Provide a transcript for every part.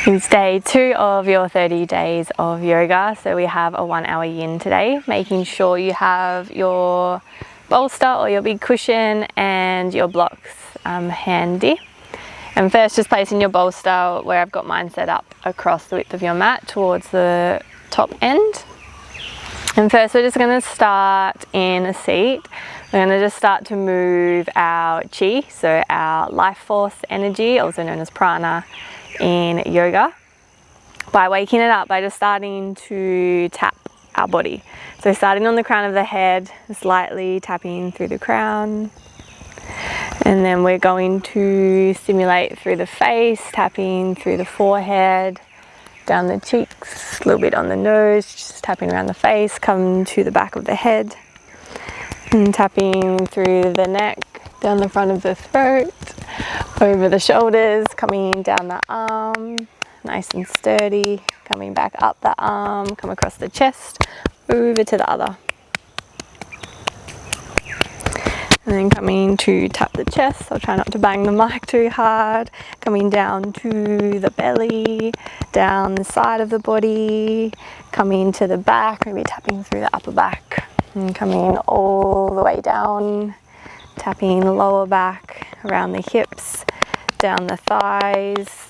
It's day 2 of your 30 days of yoga. So we have a 1 hour yin today, making sure you have your bolster or your big cushion and your blocks handy. And first, just placing your bolster where I've got mine set up across the width of your mat towards the top end. And first, we're just going to start in a seat. We're going to just start to move our chi, so our life force energy, also known as prana in yoga, by waking it up by just starting to tap our body. So starting on the crown of the head, slightly tapping through the crown. And then we're going to stimulate through the face, tapping through the forehead, down the cheeks, a little bit on the nose, just tapping around the face, come to the back of the head, and tapping through the neck, down the front of the throat, over the shoulders, coming down the arm, nice and sturdy, coming back up the arm, come across the chest, over to the other. And then coming to tap the chest. I'll try not to bang the mic too hard. Coming down to the belly, down the side of the body, coming to the back, maybe tapping through the upper back. And coming all the way down, tapping the lower back, around the hips, down the thighs,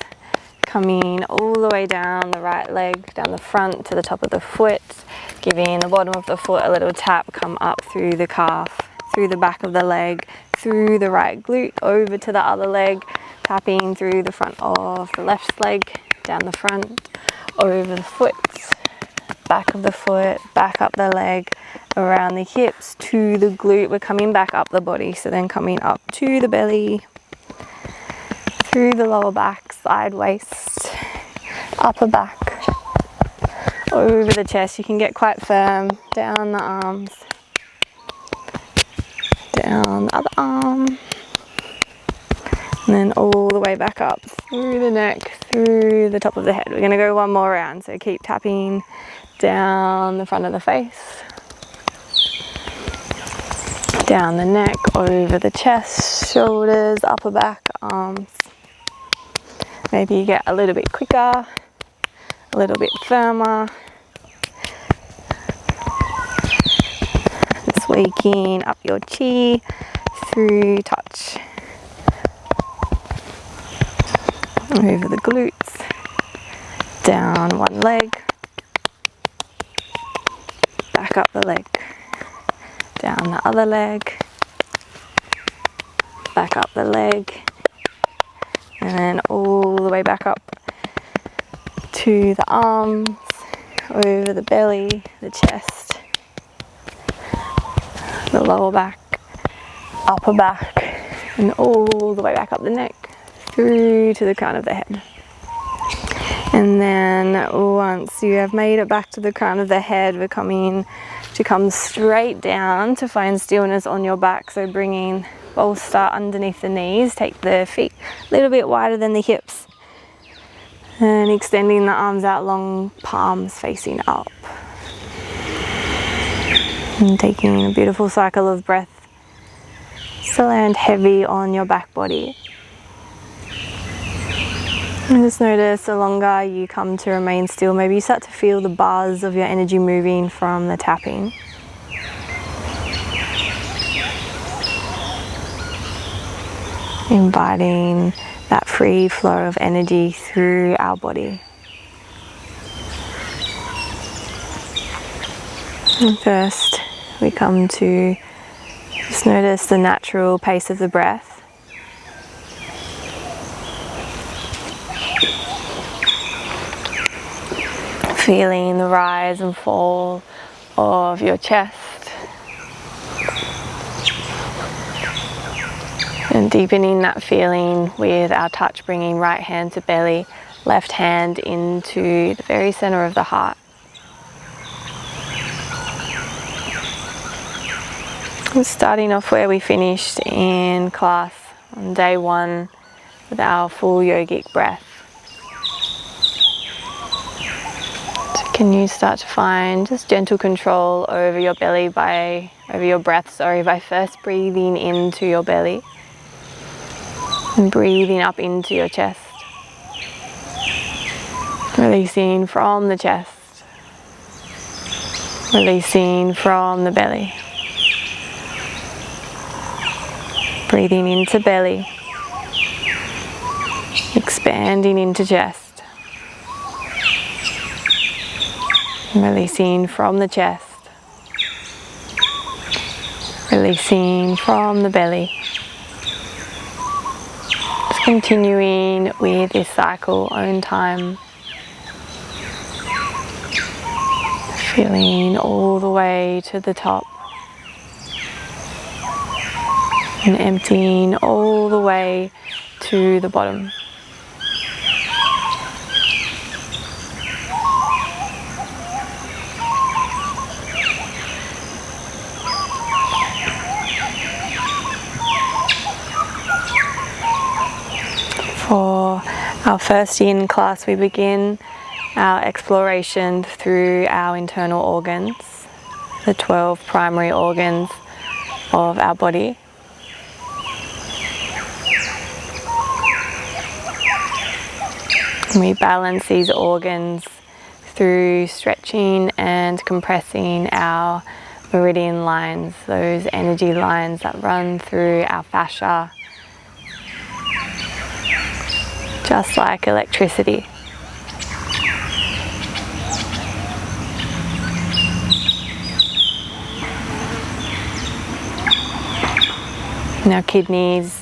coming all the way down the right leg, down the front to the top of the foot, giving the bottom of the foot a little tap, come up through the calf, through the back of the leg, through the right glute, over to the other leg, tapping through the front of the left leg, down the front, over the foot, back of the foot, back up the leg, around the hips, to the glute. We're coming back up the body, so then coming up to the belly, through the lower back, side waist, upper back, over the chest. You can get quite firm, down the arms, down the other arm, and then all the way back up through the neck, through the top of the head. We're going to go one more round, so keep tapping down the front of the face, down the neck, over the chest, shoulders, upper back, arms. Maybe you get a little bit quicker, a little bit firmer. Just waking up your chi through touch. Over the glutes, down one leg, back up the leg, down the other leg, back up the leg, and then all the way back up to the arms, over the belly, the chest, the lower back, upper back, and all the way back up the neck, through to the crown of the head. And then once you have made it back to the crown of the head, we're coming to come straight down to find stillness on your back. So bringing bolster underneath the knees, take the feet a little bit wider than the hips, and extending the arms out long, palms facing up. And taking a beautiful cycle of breath. So land heavy on your back body. And just notice the longer you come to remain still, maybe you start to feel the buzz of your energy moving from the tapping. Inviting that free flow of energy through our body. And first, we come to just notice the natural pace of the breath. Feeling the rise and fall of your chest. And deepening that feeling with our touch, bringing right hand to belly, left hand into the very center of the heart. And starting off where we finished in class on day 1 with our full yogic breath. Can you start to find just gentle control over your belly over your breath, by first breathing into your belly and breathing up into your chest. Releasing from the chest, releasing from the belly. Breathing into belly, expanding into chest. Releasing from the chest, releasing from the belly. Just continuing with this cycle, own time. Feeling all the way to the top. And emptying all the way to the bottom. For our first yin class, we begin our exploration through our internal organs, the 12 primary organs of our body. We balance these organs through stretching and compressing our meridian lines, those energy lines that run through our fascia, just like electricity. And our kidneys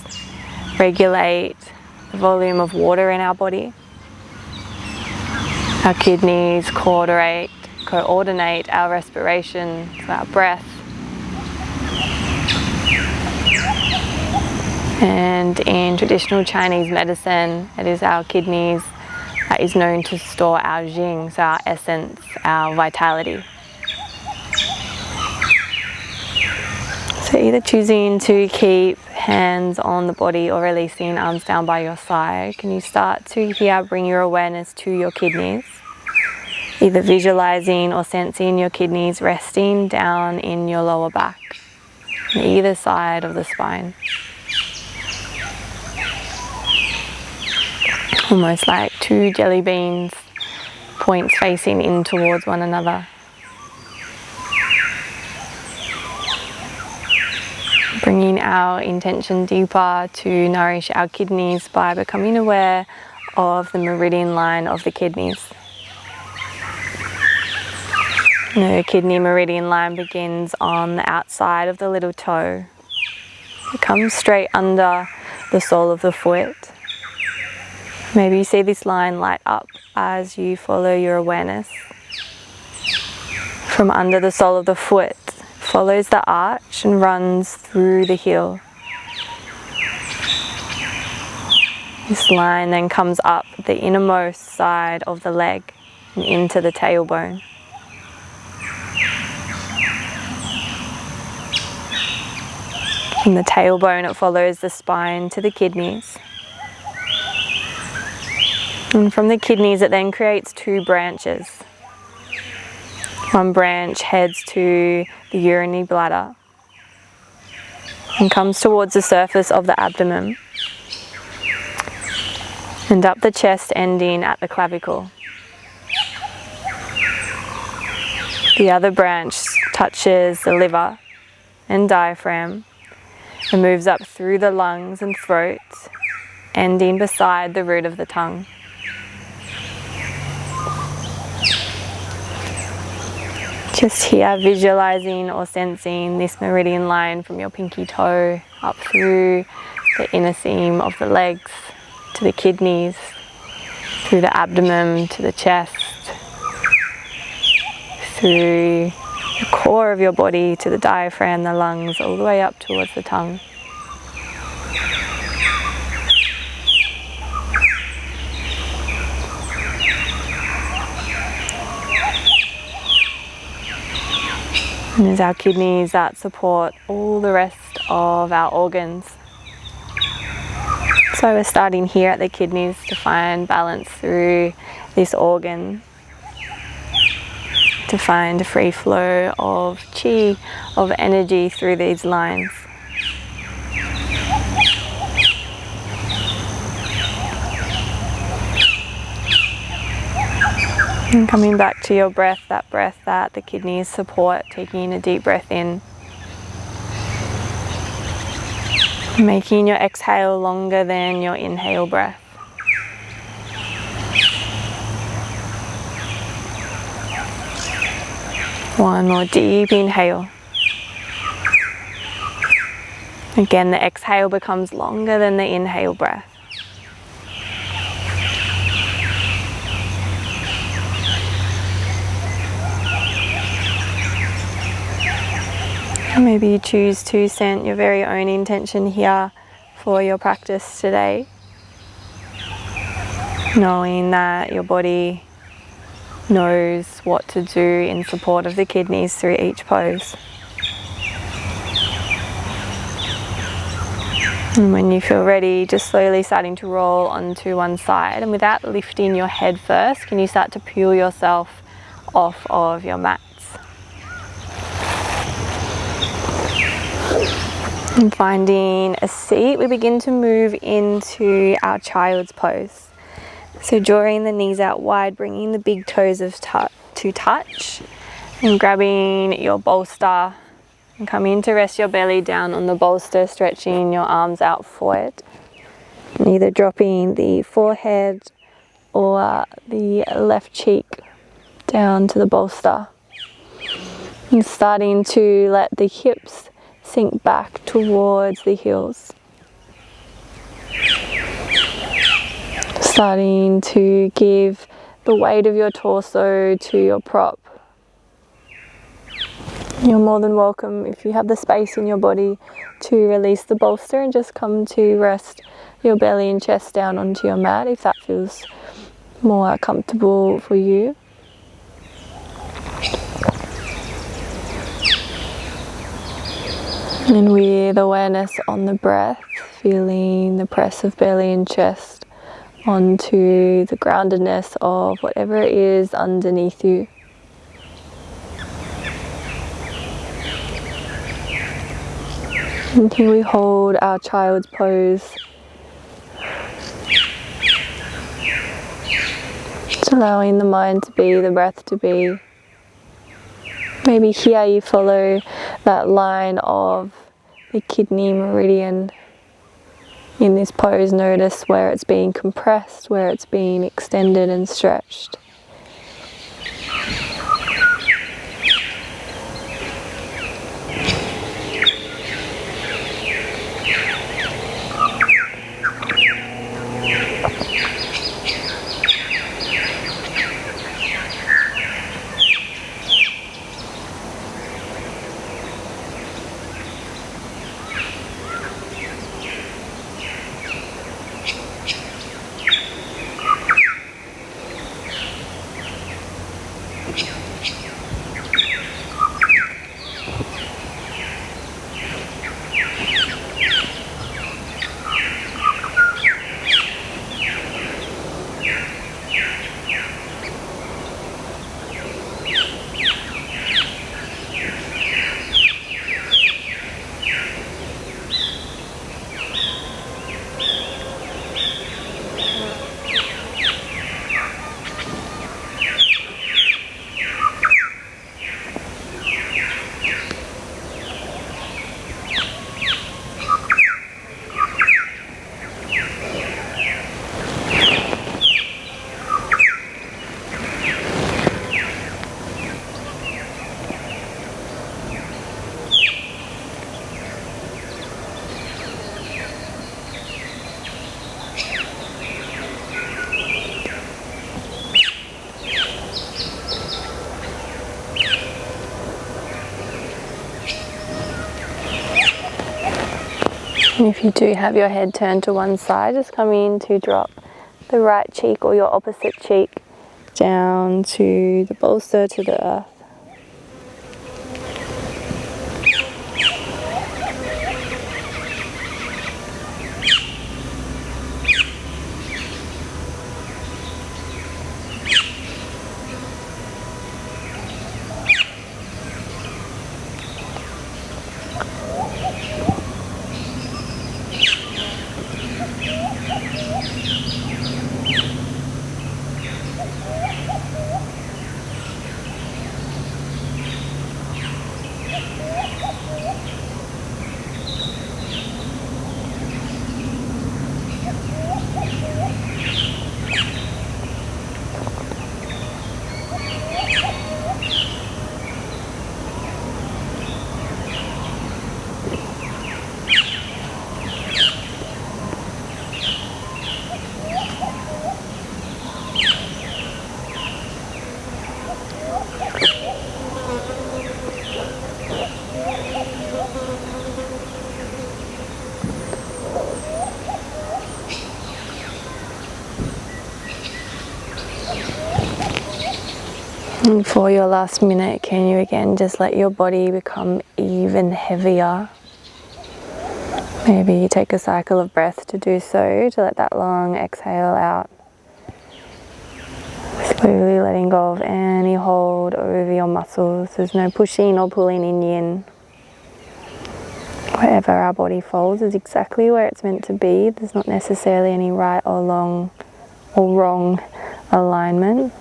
regulate the volume of water in our body. Our kidneys co-ordinate our respiration, so our breath. And in traditional Chinese medicine, it is our kidneys that is known to store our Jing, so our essence, our vitality. So either choosing to keep hands on the body or releasing arms down by your side, can you start to here bring your awareness to your kidneys? Either visualizing or sensing your kidneys resting down in your lower back, on either side of the spine. Almost like two jelly beans, points facing in towards one another. Bringing our intention deeper to nourish our kidneys by becoming aware of the meridian line of the kidneys. The kidney meridian line begins on the outside of the little toe. It comes straight under the sole of the foot. Maybe you see this line light up as you follow your awareness. From under the sole of the foot, follows the arch and runs through the heel. This line then comes up the innermost side of the leg and into the tailbone. From the tailbone, it follows the spine to the kidneys. And from the kidneys, it then creates two branches. One branch heads to the urinary bladder and comes towards the surface of the abdomen and up the chest, ending at the clavicle. The other branch touches the liver and diaphragm and moves up through the lungs and throat, ending beside the root of the tongue. Just here, visualizing or sensing this meridian line from your pinky toe up through the inner seam of the legs, to the kidneys, through the abdomen, to the chest, through the core of your body, to the diaphragm, the lungs, all the way up towards the tongue. And there's our kidneys that support all the rest of our organs. So we're starting here at the kidneys to find balance through this organ, to find a free flow of chi, of energy through these lines. And coming back to your breath that the kidneys support, taking a deep breath in. Making your exhale longer than your inhale breath. One more deep inhale. Again, the exhale becomes longer than the inhale breath. Maybe you choose to set your very own intention here for your practice today, knowing that your body knows what to do in support of the kidneys through each pose. And when you feel ready, just slowly starting to roll onto one side, and without lifting your head first, can you start to peel yourself off of your mat? And finding a seat, we begin to move into our child's pose. So drawing the knees out wide, bringing the big toes to touch, and grabbing your bolster and coming to rest your belly down on the bolster, stretching your arms out forward. And either dropping the forehead or the left cheek down to the bolster. And starting to let the hips sink back towards the heels. Starting to give the weight of your torso to your prop. You're more than welcome, if you have the space in your body, to release the bolster and just come to rest your belly and chest down onto your mat if that feels more comfortable for you. And with awareness on the breath, feeling the press of belly and chest onto the groundedness of whatever it is underneath you. And here we hold our child's pose. Just allowing the mind to be, the breath to be. Maybe here you follow that line of the kidney meridian in this pose. Notice where it's being compressed, where it's being extended and stretched. And if you do have your head turned to one side, just come in to drop the right cheek or your opposite cheek down to the bolster, to the earth. And for your last minute, can you again just let your body become even heavier? Maybe you take a cycle of breath to do so, to let that long exhale out. Slowly letting go of any hold over your muscles. There's no pushing or pulling in yin. Wherever our body falls is exactly where it's meant to be. There's not necessarily any right or wrong alignment.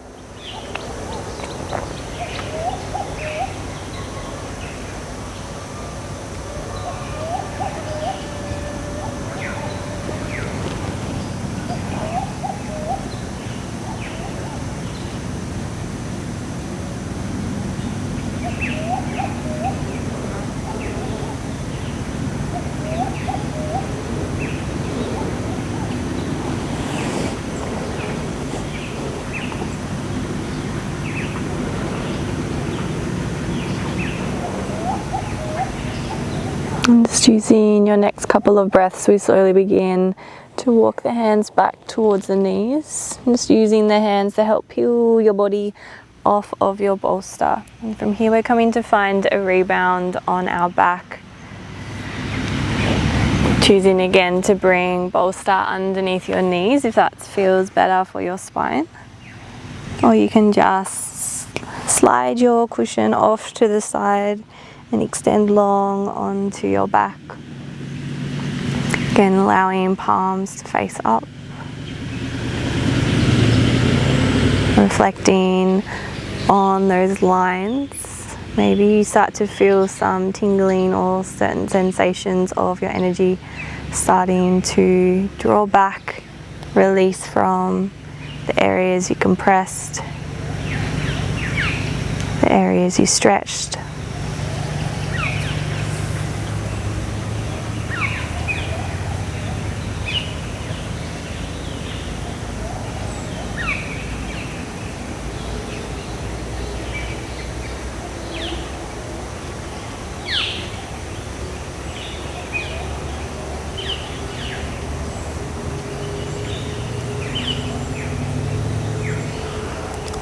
And just using your next couple of breaths, we slowly begin to walk the hands back towards the knees. And just using the hands to help peel your body off of your bolster. And from here we're coming to find a rebound on our back. Choosing again to bring bolster underneath your knees if that feels better for your spine. Or you can just slide your cushion off to the side and extend long onto your back. Again, allowing palms to face up. Reflecting on those lines. Maybe you start to feel some tingling or certain sensations of your energy starting to draw back, release from the areas you compressed, the areas you stretched.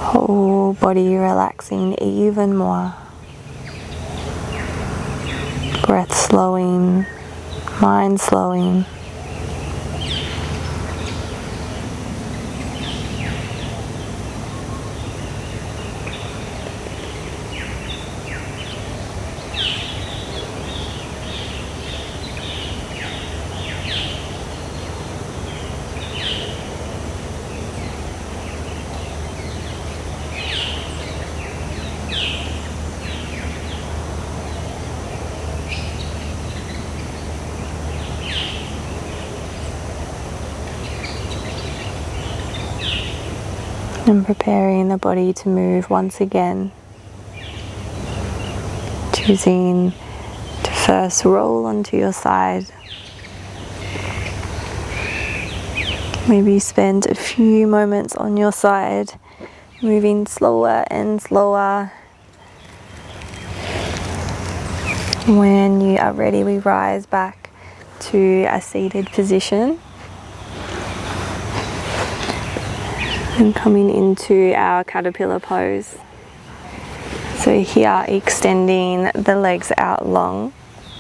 Whole body relaxing even more. Breath slowing, mind slowing. And preparing the body to move once again. Choosing to first roll onto your side. Maybe spend a few moments on your side, moving slower and slower. When you are ready, we rise back to a seated position. And coming into our caterpillar pose. So here, extending the legs out long.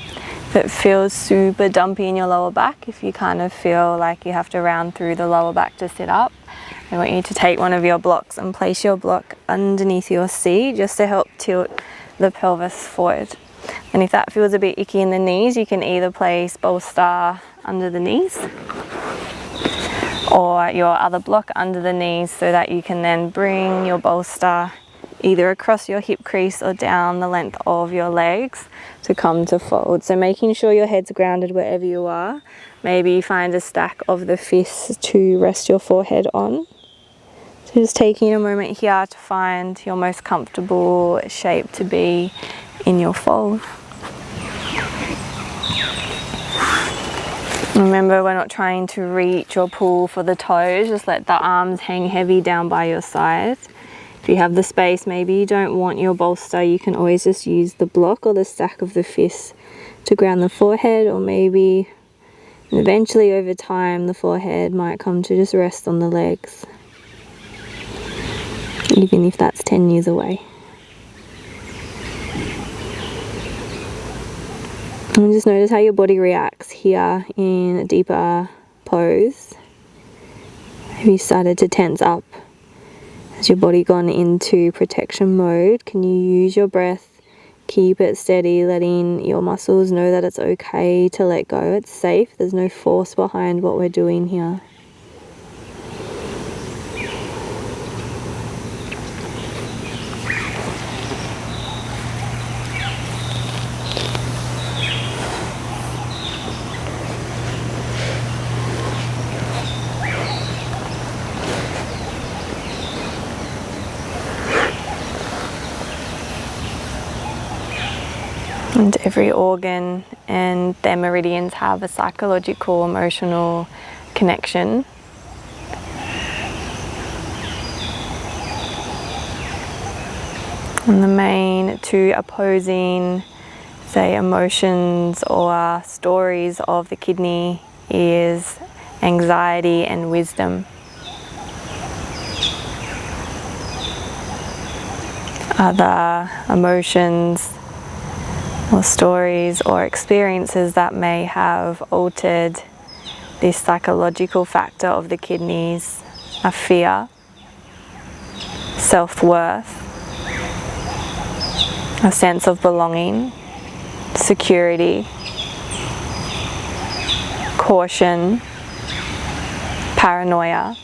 If it feels super dumpy in your lower back, if you kind of feel like you have to round through the lower back to sit up, I want you to take one of your blocks and place your block underneath your seat just to help tilt the pelvis forward. And if that feels a bit icky in the knees, you can either place bolster under the knees or your other block under the knees so that you can then bring your bolster either across your hip crease or down the length of your legs to come to fold. So making sure your head's grounded wherever you are. Maybe find a stack of the fists to rest your forehead on. So just taking a moment here to find your most comfortable shape to be in your fold. Remember, we're not trying to reach or pull for the toes, just let the arms hang heavy down by your side. If you have the space, maybe you don't want your bolster, you can always just use the block or the stack of the fists to ground the forehead, or maybe eventually over time the forehead might come to just rest on the legs. even if that's 10 years away. And just notice how your body reacts here in a deeper pose. Have you started to tense up? Has your body gone into protection mode? Can you use your breath? Keep it steady, letting your muscles know that it's okay to let go. It's safe. There's no force behind what we're doing here. And every organ and their meridians have a psychological, emotional connection. And the main two opposing, say, emotions or stories of the kidney is anxiety and wisdom. Other emotions or stories or experiences that may have altered this psychological factor of the kidneys are fear, self-worth, a sense of belonging, security, caution, paranoia,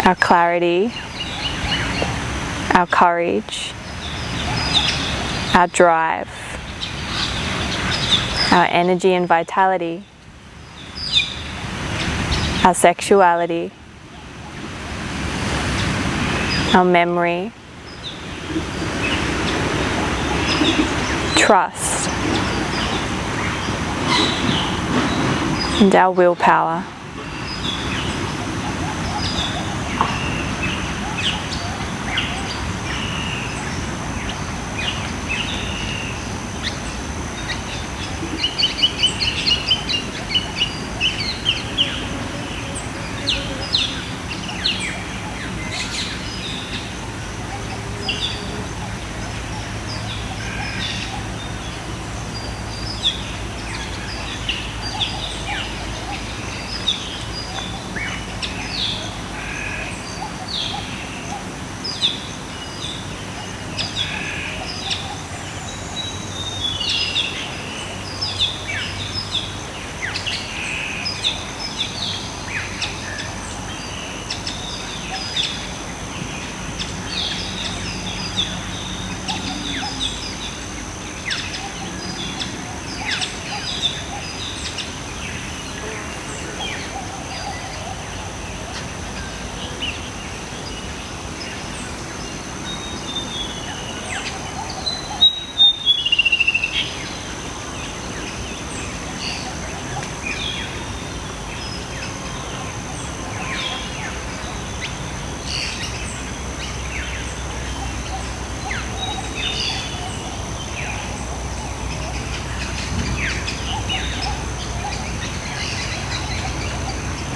our clarity, our courage, our drive, our energy and vitality, our sexuality, our memory, trust, and our willpower.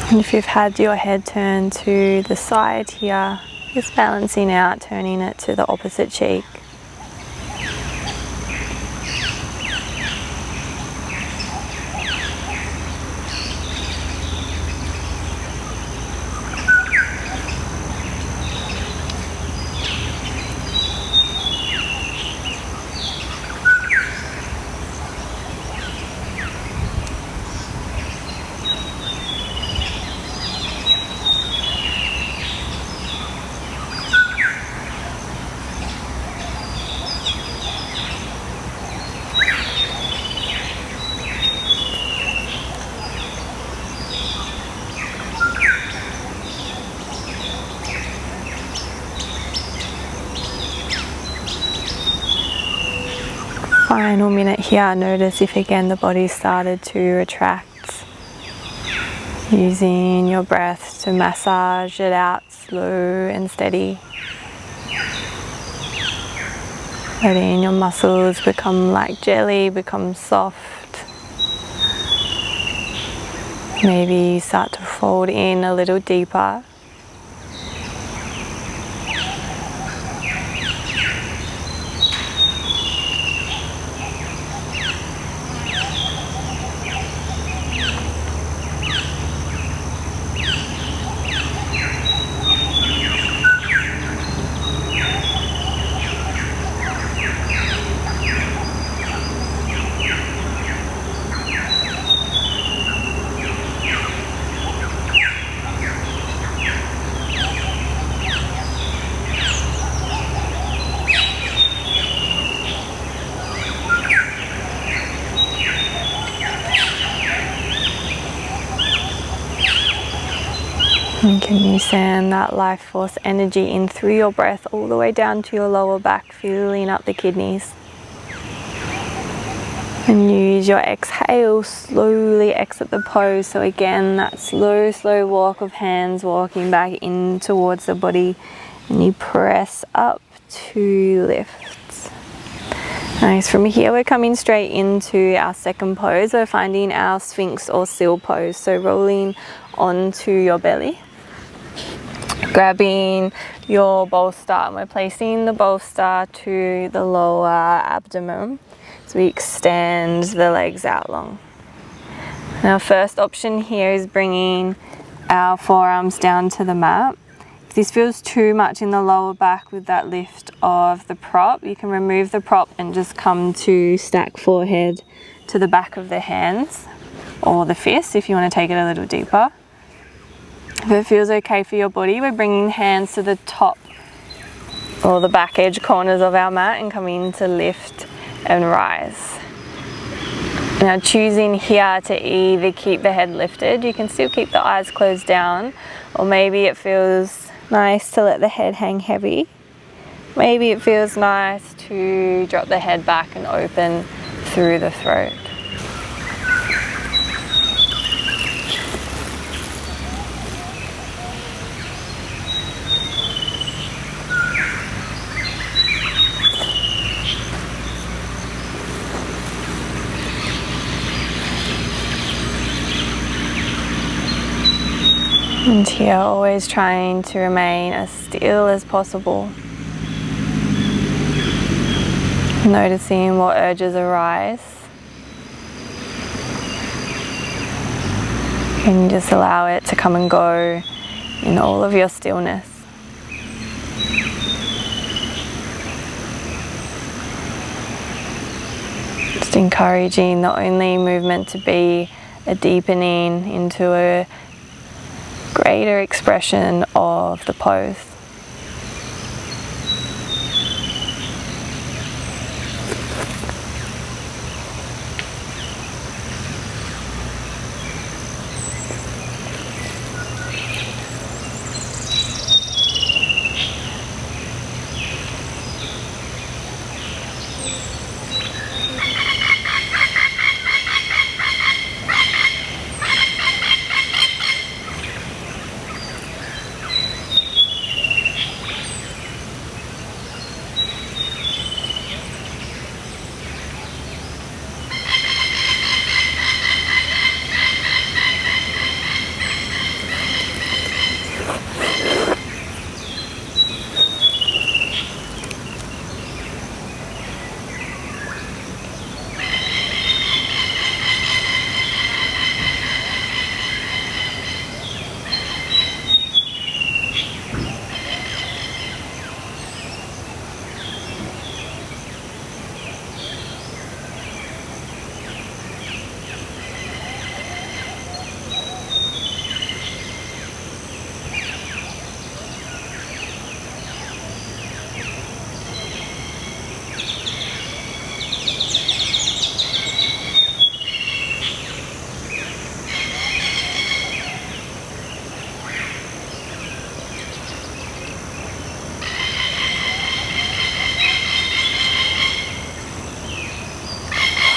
And if you've had your head turned to the side here, just balancing out, turning it to the opposite cheek. Final minute here, notice if again the body started to retract. Using your breath to massage it out slow and steady. Letting your muscles become like jelly, become soft. Maybe start to fold in a little deeper. And can you send that life force energy in through your breath all the way down to your lower back, filling up the kidneys. And use your exhale, slowly exit the pose. So again, that slow walk of hands walking back in towards the body. And you press up to lift. Nice. From here, we're coming straight into our second pose. We're finding our Sphinx or seal pose. So rolling onto your belly. Grabbing your bolster, and we're placing the bolster to the lower abdomen. So we extend the legs out long. Now, first option here is bringing our forearms down to the mat. If this feels too much in the lower back with that lift of the prop, you can remove the prop and just come to stack forehead to the back of the hands or the fists if you want to take it a little deeper. If it feels okay for your body, we're bringing hands to the top or the back edge corners of our mat and coming to lift and rise. Now, choosing here to either keep the head lifted, you can still keep the eyes closed down, or maybe it feels nice to let the head hang heavy. Maybe it feels nice to drop the head back and open through the throat. And here, always trying to remain as still as possible. Noticing what urges arise. And just allow it to come and go in all of your stillness. Just encouraging the only movement to be a deepening into a greater expression of the pose.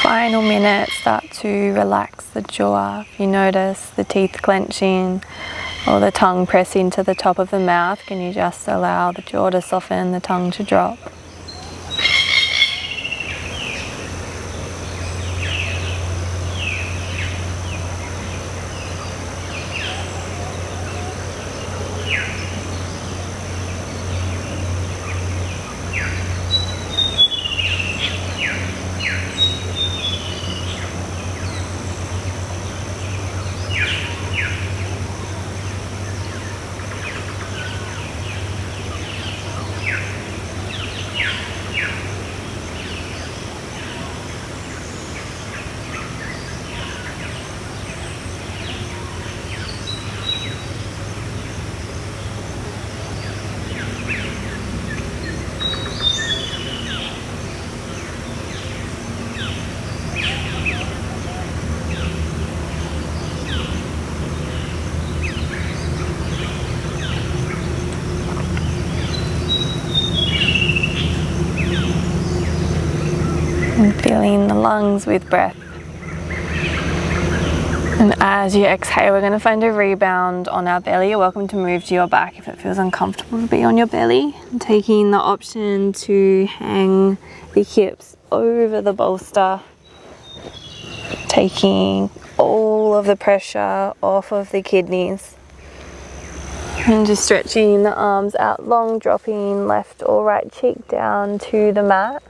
Final minute, start to relax the jaw. If you notice the teeth clenching or the tongue pressing to the top of the mouth, can you just allow the jaw to soften, the tongue to drop? filling the lungs with breath. And as you exhale, we're going to find a rebound on our belly. You're welcome to move to your back if it feels uncomfortable to be on your belly. And taking the option to hang the hips over the bolster, taking all of the pressure off of the kidneys. And just stretching the arms out long, dropping left or right cheek down to the mat.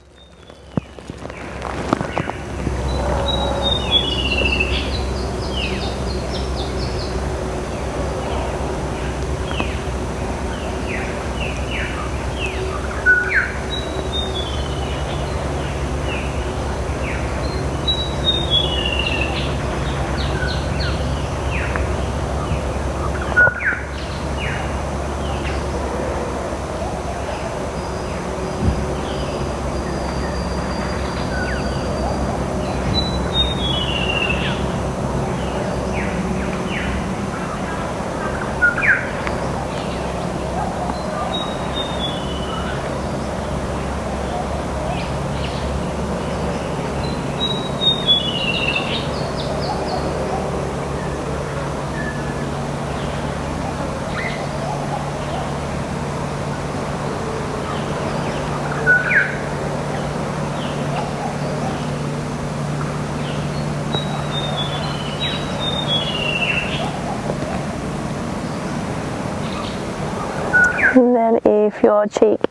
And then if your cheek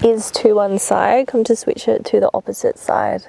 is to one side, come to switch it to the opposite side.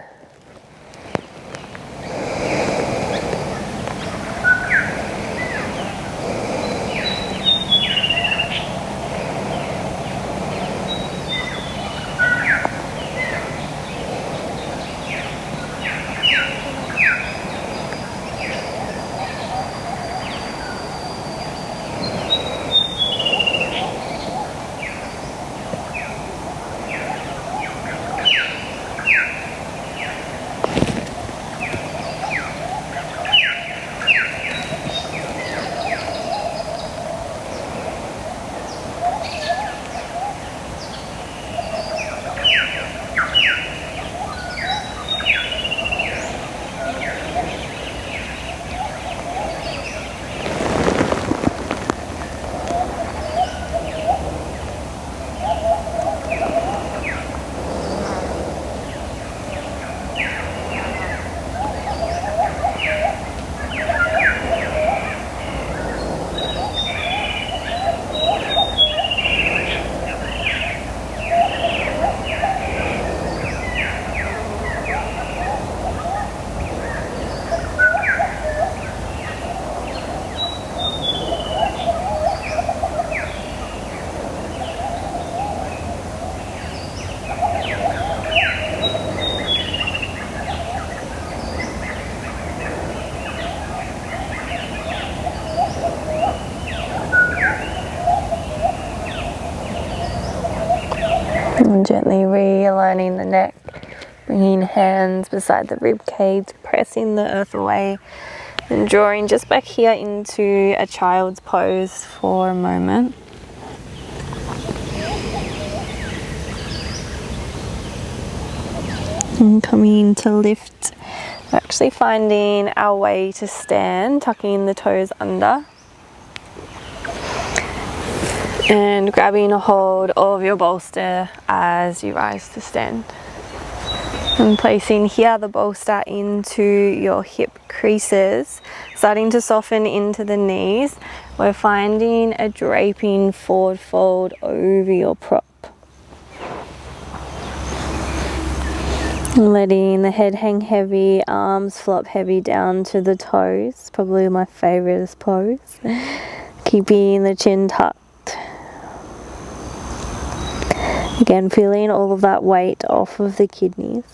And gently realigning the neck, bringing hands beside the rib cage, pressing the earth away, and drawing just back here into a child's pose for a moment. And coming to lift, we're actually finding our way to stand, tucking the toes under. And grabbing a hold of your bolster as you rise to stand. And placing here the bolster into your hip creases, starting to soften into the knees. We're finding a draping forward fold over your prop. Letting the head hang heavy, arms flop heavy down to the toes. Probably my favourite pose. Keeping the chin tucked. Again, feeling all of that weight off of the kidneys.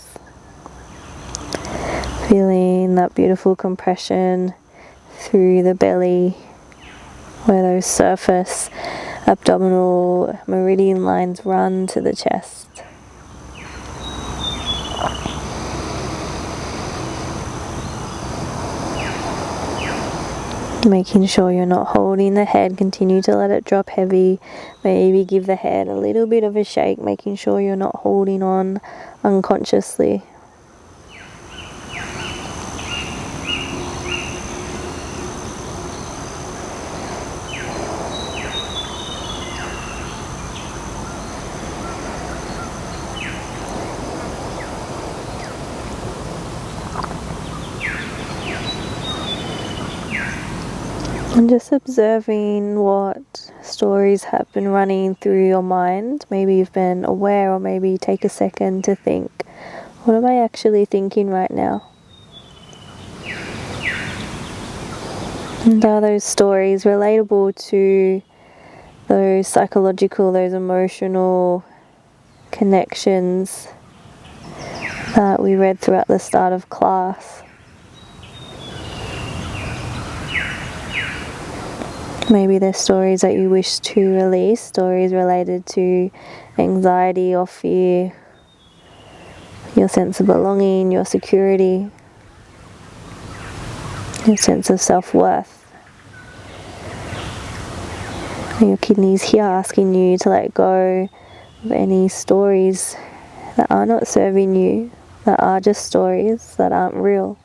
Feeling that beautiful compression through the belly, where those surface abdominal meridian lines run to the chest. Making sure you're not holding the head, continue to let it drop heavy. Maybe give the head a little bit of a shake, making sure you're not holding on unconsciously. And just observing what stories have been running through your mind. Maybe you've been aware, or maybe take a second to think, what am I actually thinking right now? And are those stories relatable to those psychological, those emotional connections that we read throughout the start of class? Maybe there's stories that you wish to release, stories related to anxiety or fear, your sense of belonging, your security, your sense of self-worth. Your kidney's here asking you to let go of any stories that are not serving you, that are just stories, that aren't real.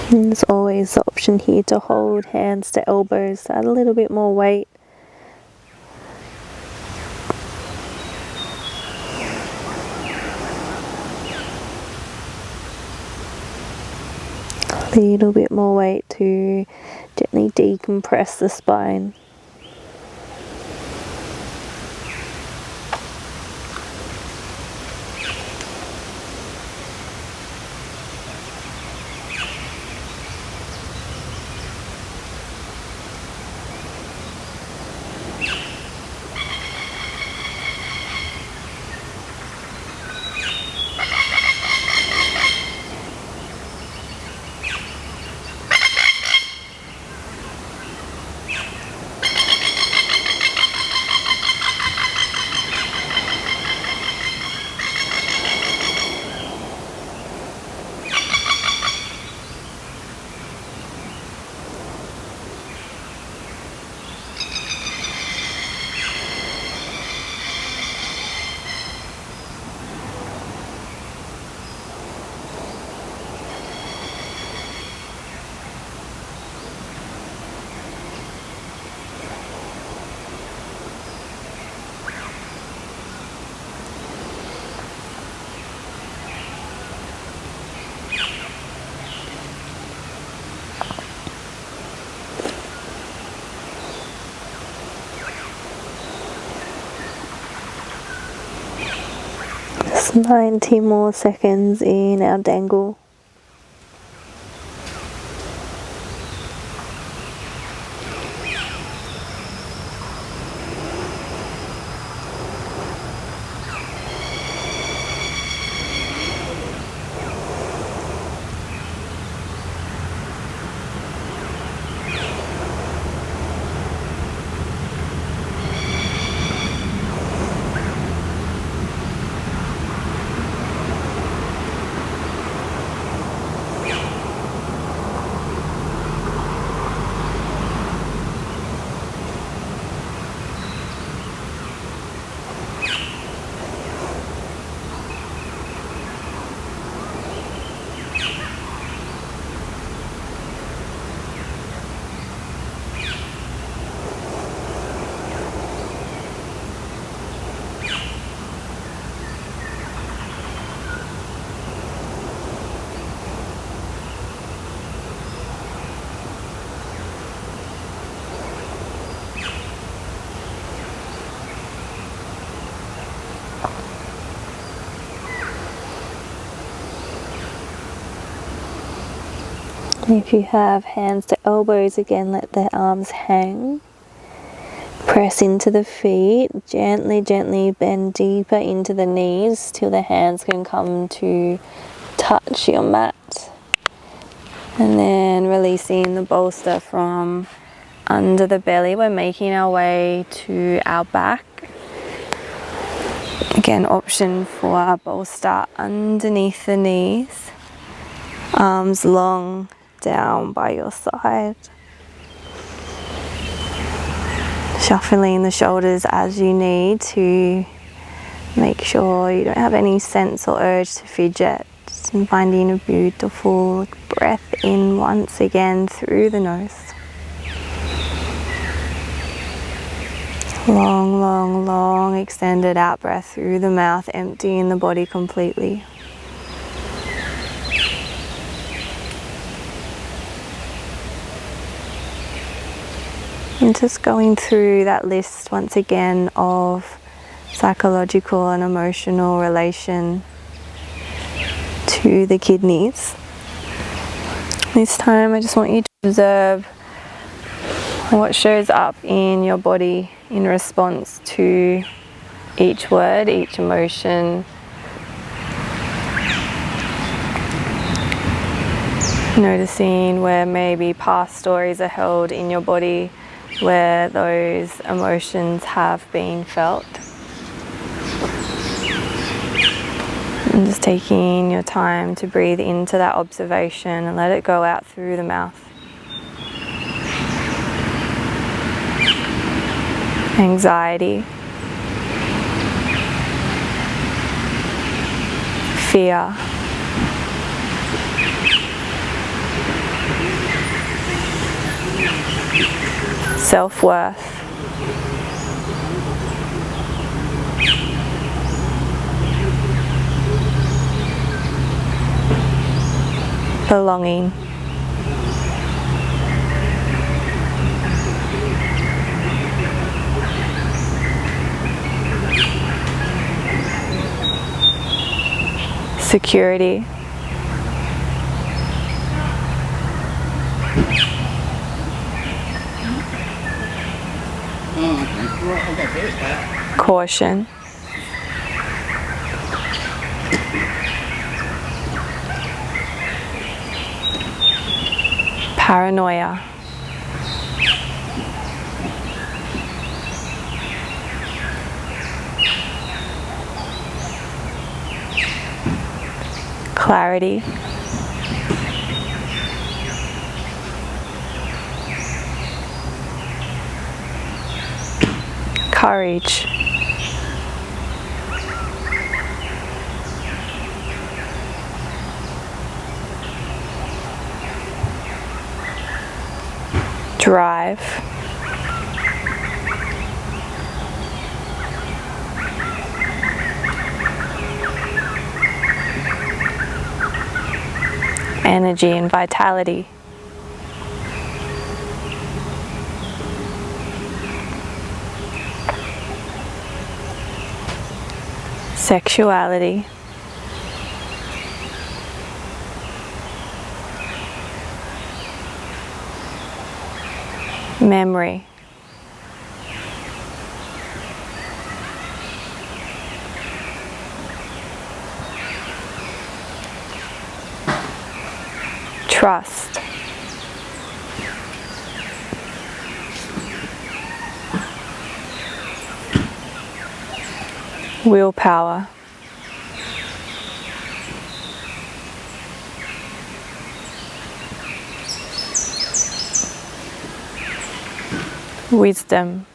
And there's always the option here to hold hands to elbows, add a little bit more weight. A little bit more weight to gently decompress the spine. Just 90 more seconds in our dangle. If you have hands to elbows, again, let the arms hang. Press into the feet, gently, gently bend deeper into the knees till the hands can come to touch your mat. And then releasing the bolster from under the belly. We're making our way to our back. Again, option for our bolster underneath the knees, arms long down by your side. Shuffling the shoulders as you need to make sure you don't have any sense or urge to fidget. And finding a beautiful breath in once again through the nose. Long, long, long extended out breath through the mouth, emptying the body completely. And just going through that list once again of psychological and emotional relation to the kidneys. This time I just want you to observe what shows up in your body in response to each word, each emotion. Noticing where maybe past stories are held in your body, where those emotions have been felt. And just taking your time to breathe into that observation and let it go out through the mouth. Anxiety, fear, self-worth, belonging, security, caution, paranoia, clarity, courage, drive, energy and vitality, sexuality, memory, trust, willpower, wisdom,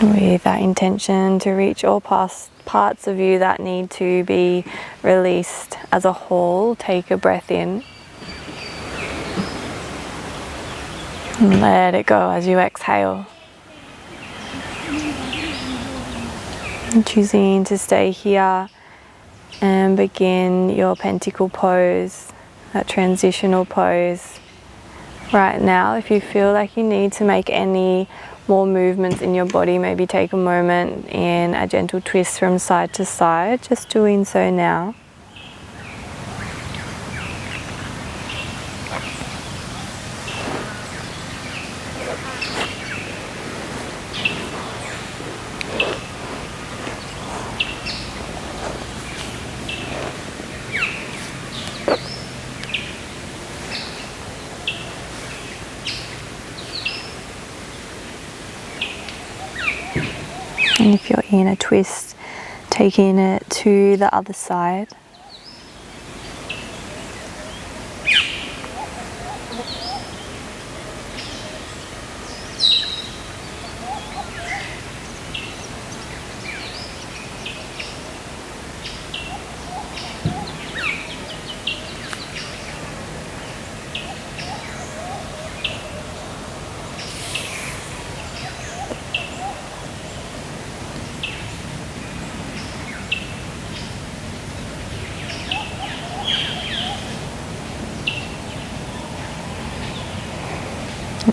with that intention to reach all past parts of you that need to be released as a whole. Take a breath in and let it go as you exhale. And choosing to stay here and begin your pentacle pose, that transitional pose right now. If you feel like you need to make any small movements in your body, maybe take a moment in a gentle twist from side to side, just doing so now. And if you're in a twist, taking it to the other side.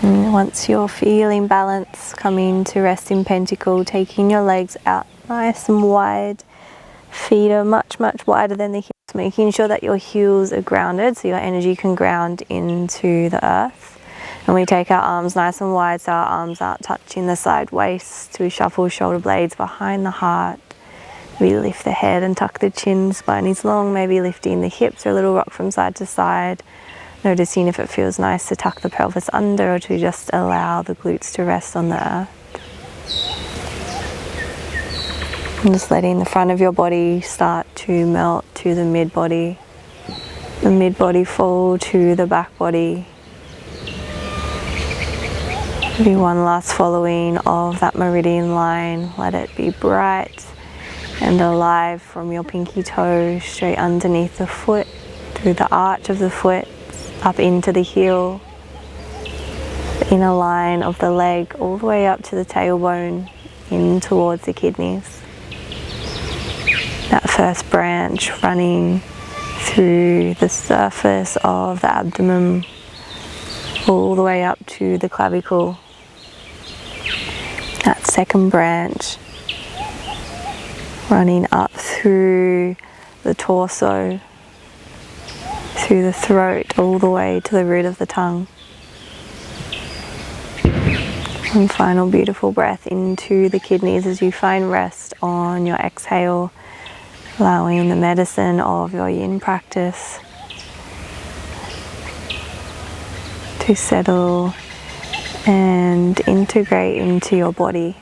And once you're feeling balance, coming to rest in pentacle, taking your legs out nice and wide. Feet are much, much wider than the hips, making sure that your heels are grounded so your energy can ground into the earth. And we take our arms nice and wide so our arms aren't touching the side waist. We shuffle shoulder blades behind the heart. We lift the head and tuck the chin, spine is long, maybe lifting the hips or a little rock from side to side. Noticing if it feels nice to tuck the pelvis under or to just allow the glutes to rest on the earth. And just letting the front of your body start to melt to the mid-body. The mid-body fall to the back body. Maybe one last following of that meridian line. Let it be bright and alive from your pinky toe straight underneath the foot, through the arch of the foot, up into the heel, the inner line of the leg, all the way up to the tailbone, in towards the kidneys. That first branch running through the surface of the abdomen, all the way up to the clavicle. That second branch running up through the torso, through the throat, all the way to the root of the tongue. One final beautiful breath into the kidneys as you find rest on your exhale, allowing the medicine of your yin practice to settle and integrate into your body.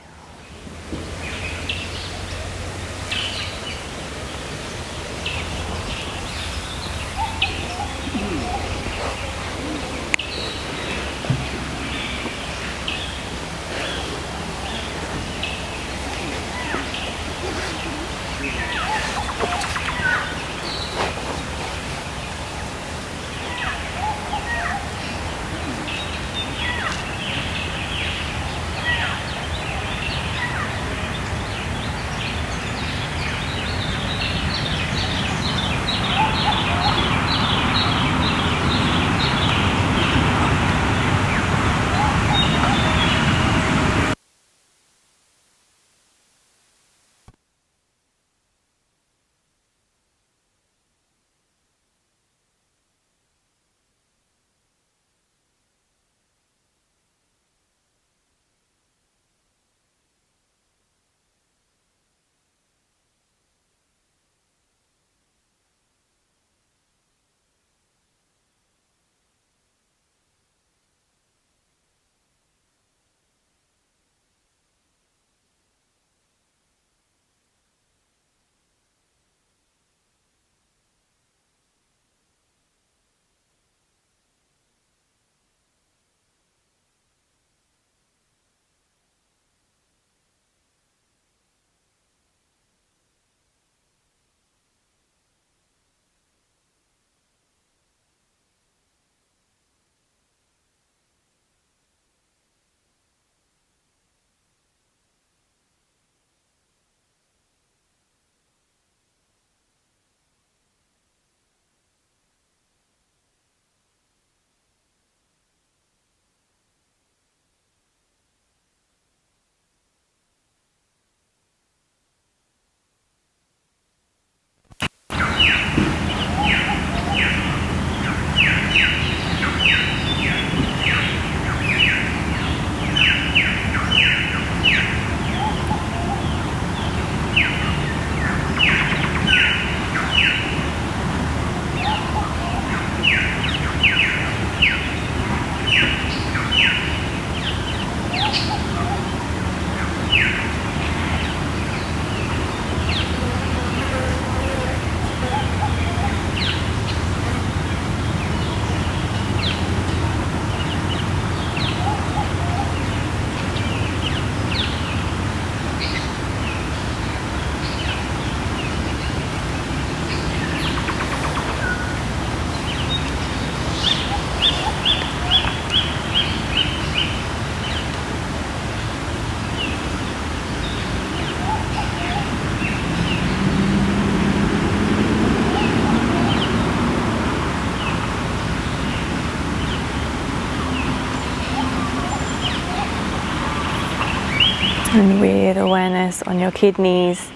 And with awareness on your kidneys,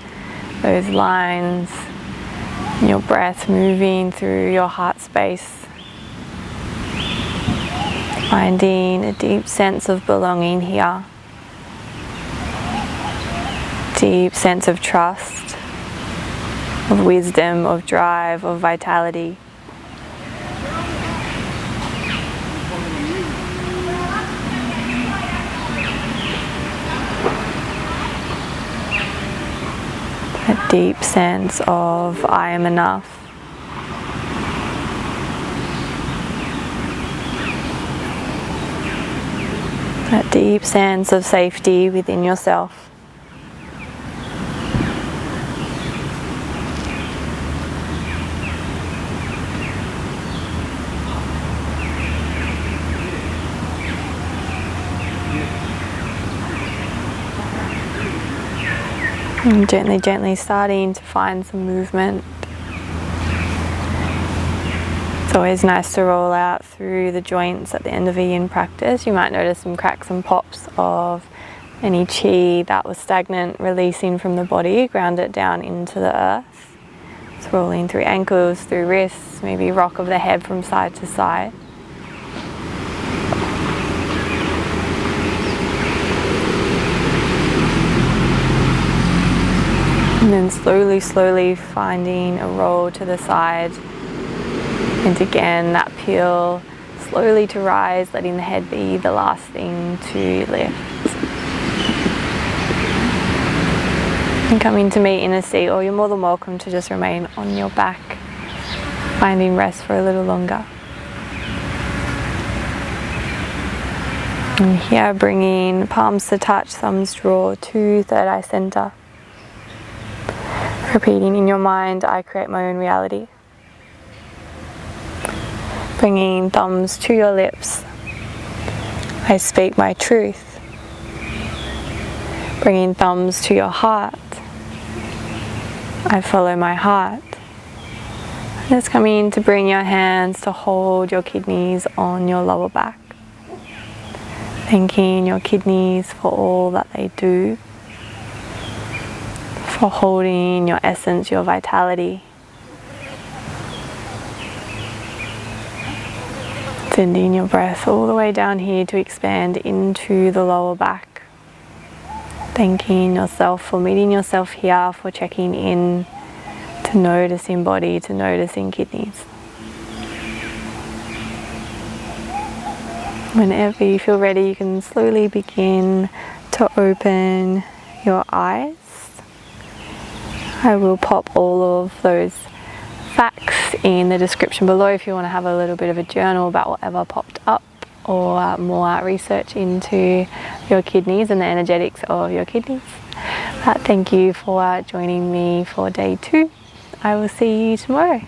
those lines, and your breath moving through your heart space. Finding a deep sense of belonging here. Deep sense of trust, of wisdom, of drive, of vitality. A deep sense of I am enough. That deep sense of safety within yourself. And gently, gently starting to find some movement. It's always nice to roll out through the joints at the end of a yin practice. You might notice some cracks and pops of any chi that was stagnant, releasing from the body, ground it down into the earth. It's rolling through ankles, through wrists, maybe rock of the head from side to side. And then slowly, slowly finding a roll to the side. And again, that peel slowly to rise, letting the head be the last thing to lift. And coming to meet in a seat, or you're more than welcome to just remain on your back, finding rest for a little longer. And here, bringing palms to touch, thumbs draw to third eye center. Repeating in your mind, I create my own reality. Bringing thumbs to your lips, I speak my truth. Bringing thumbs to your heart, I follow my heart. Just coming to bring your hands to hold your kidneys on your lower back. Thanking your kidneys for all that they do, for holding your essence, your vitality. Sending your breath all the way down here to expand into the lower back. Thanking yourself for meeting yourself here, for checking in, to noticing body, to noticing kidneys. Whenever you feel ready, you can slowly begin to open your eyes. I will pop all of those facts in the description below if you want to have a little bit of a journal about whatever popped up, or more research into your kidneys and the energetics of your kidneys. But thank you for joining me for day 2. I will see you tomorrow.